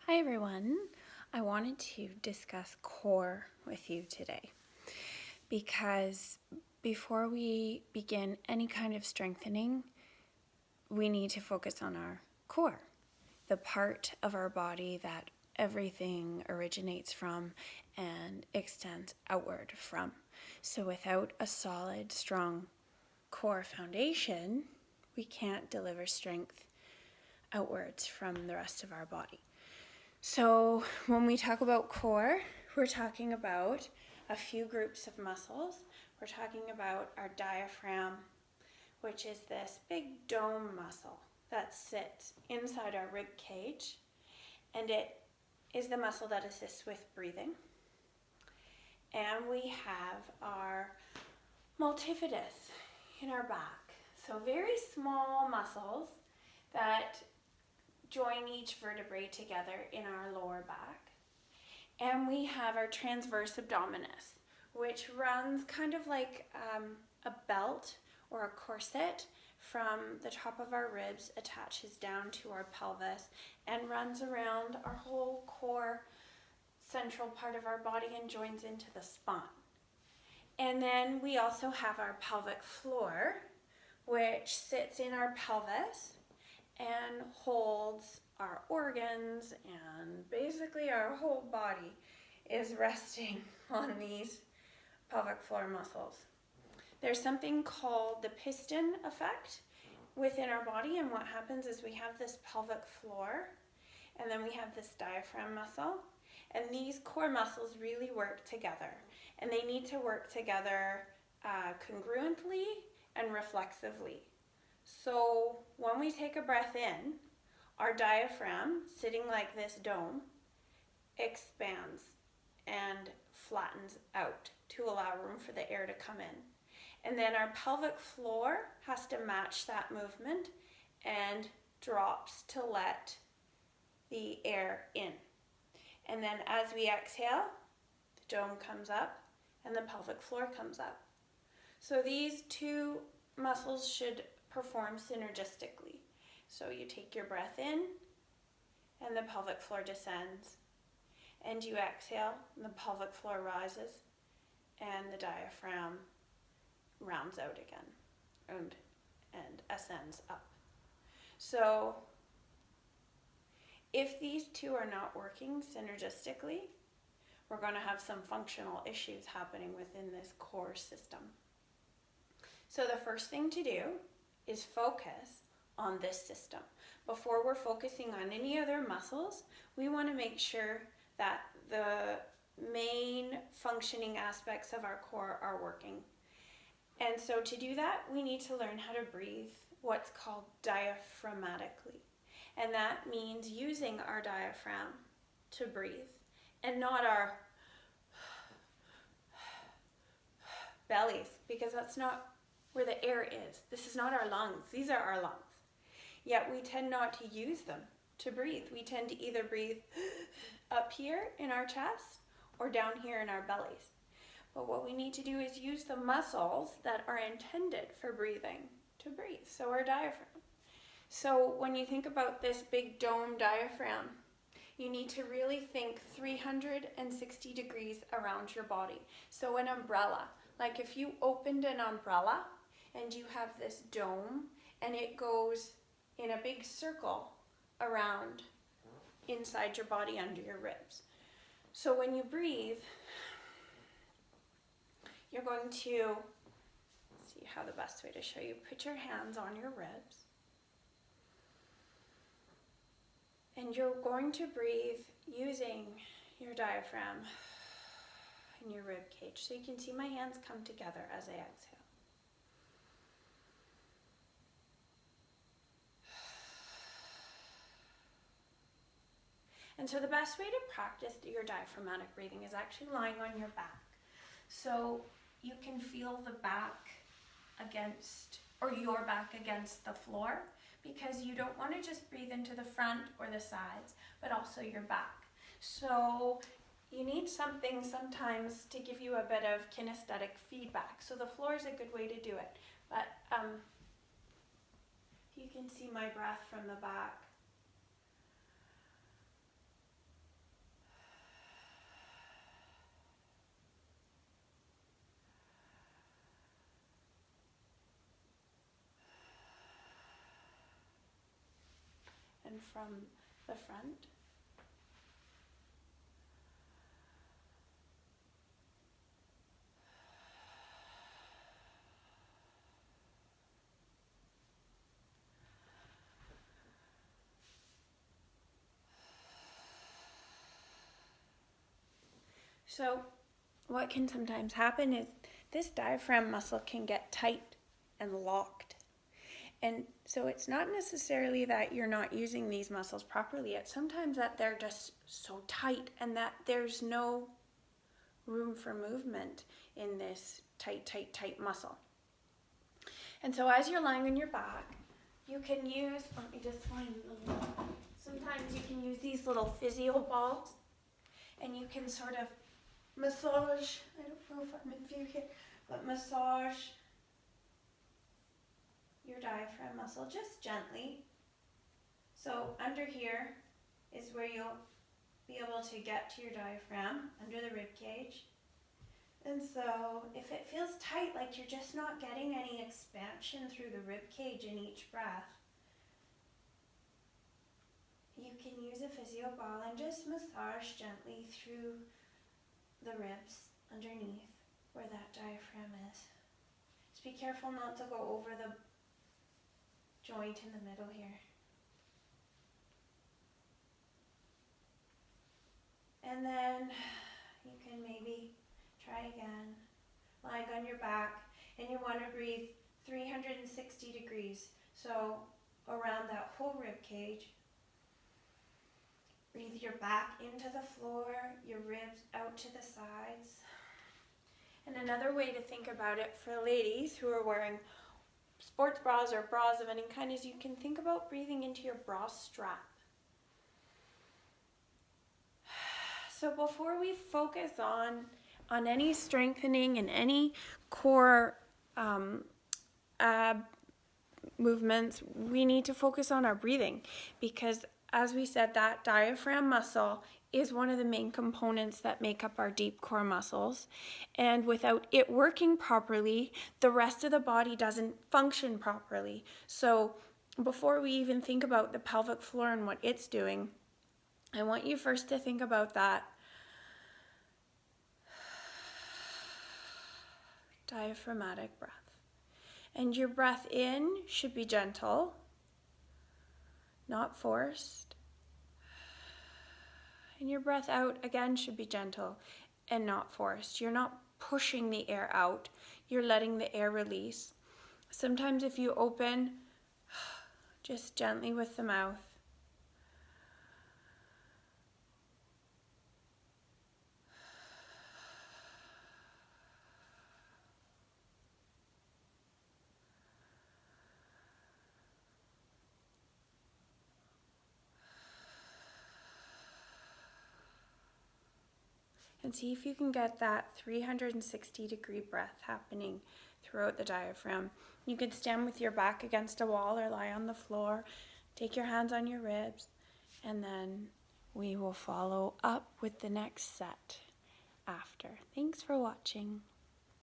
Hi everyone. I wanted to discuss core with you today because before we begin any kind of strengthening, we need to focus on our core, the part of our body that everything originates from and extends outward from. So without a solid, strong core foundation, we can't deliver strength outwards from the rest of our body. So when we talk about core, we're talking about a few groups of muscles. We're talking about our diaphragm, which is this big dome muscle that sits inside our rib cage, and it is the muscle that assists with breathing. And we have our multifidus in our back. So very small muscles that join each vertebrae together in our lower back. And we have our transverse abdominis, which runs kind of like a belt or a corset from the top of our ribs, attaches down to our pelvis, and runs around our whole core central part of our body and joins into the spine. And then we also have our pelvic floor, which sits in our pelvis and holds our organs, and basically our whole body is resting on these pelvic floor muscles. There's something called the piston effect within our body, and what happens is we have this pelvic floor and then we have this diaphragm muscle, and these core muscles really work together, and they need to work together congruently and reflexively. So when we take a breath in, our diaphragm, sitting like this dome, expands and flattens out to allow room for the air to come in. And then our pelvic floor has to match that movement and drops to let the air in. And then as we exhale, the dome comes up and the pelvic floor comes up. So these two muscles should perform synergistically. So you take your breath in and the pelvic floor descends, and you exhale and the pelvic floor rises and the diaphragm rounds out again and ascends up. So if these two are not working synergistically, we're going to have some functional issues happening within this core system. So the first thing to do is focus on this system. Before we're focusing on any other muscles, we want to make sure that the main functioning aspects of our core are working. And so to do that, we need to learn how to breathe what's called diaphragmatically. And that means using our diaphragm to breathe and not our bellies, because that's not where the air is. This is not our lungs. These are our lungs. Yet we tend not to use them to breathe. We tend to either breathe up here in our chest or down here in our bellies. But what we need to do is use the muscles that are intended for breathing to breathe. So our diaphragm. So when you think about this big dome diaphragm, you need to really think 360 degrees around your body. So an umbrella, like if you opened an umbrella and you have this dome and it goes in a big circle around inside your body under your ribs. So when you breathe, you're going to see how the best way to show you. Put your hands on your ribs. And you're going to breathe using your diaphragm in your rib cage. So you can see my hands come together as I exhale. And so the best way to practice your diaphragmatic breathing is actually lying on your back. So you can feel the back against, or your back against the floor, because you don't want to just breathe into the front or the sides, but also your back. So you need something sometimes to give you a bit of kinesthetic feedback. So the floor is a good way to do it. But you can see my breath from the back. open from the front. So what can sometimes happen is this diaphragm muscle can get tight and locked. And so it's not necessarily that you're not using these muscles properly. It's sometimes that they're just so tight and that there's no room for movement in this tight muscle. And so as you're lying on your back, you can use, let me just find sometimes you can use these little physio balls and you can sort of massage, I don't know if I'm in view here, but massage your diaphragm muscle just gently. So under here is where you'll be able to get to your diaphragm, under the rib cage. And so if it feels tight, like you're just not getting any expansion through the rib cage in each breath, you can use a physio ball and just massage gently through the ribs underneath where that diaphragm is. Just be careful not to go over the joint in the middle here. And then you can maybe try again, lying on your back, and you want to breathe 360 degrees. So around that whole rib cage, breathe your back into the floor, your ribs out to the sides. And another way to think about it for ladies who are wearing sports bras or bras of any kind is you can think about breathing into your bra strap. So before we focus on any strengthening and any core ab movements, we need to focus on our breathing, because as we said, that diaphragm muscle is one of the main components that make up our deep core muscles, and without it working properly, the rest of the body doesn't function properly. So before we even think about the pelvic floor and what it's doing, I want you first to think about that diaphragmatic breath. And your breath in should be gentle, not forced. And your breath out, again, should be gentle and not forced. You're not pushing the air out. You're letting the air release. Sometimes if you open, just gently with the mouth. And see if you can get that 360-degree breath happening throughout the diaphragm. You could stand with your back against a wall or lie on the floor. Take your hands on your ribs, and then we will follow up with the next set after. Thanks for watching.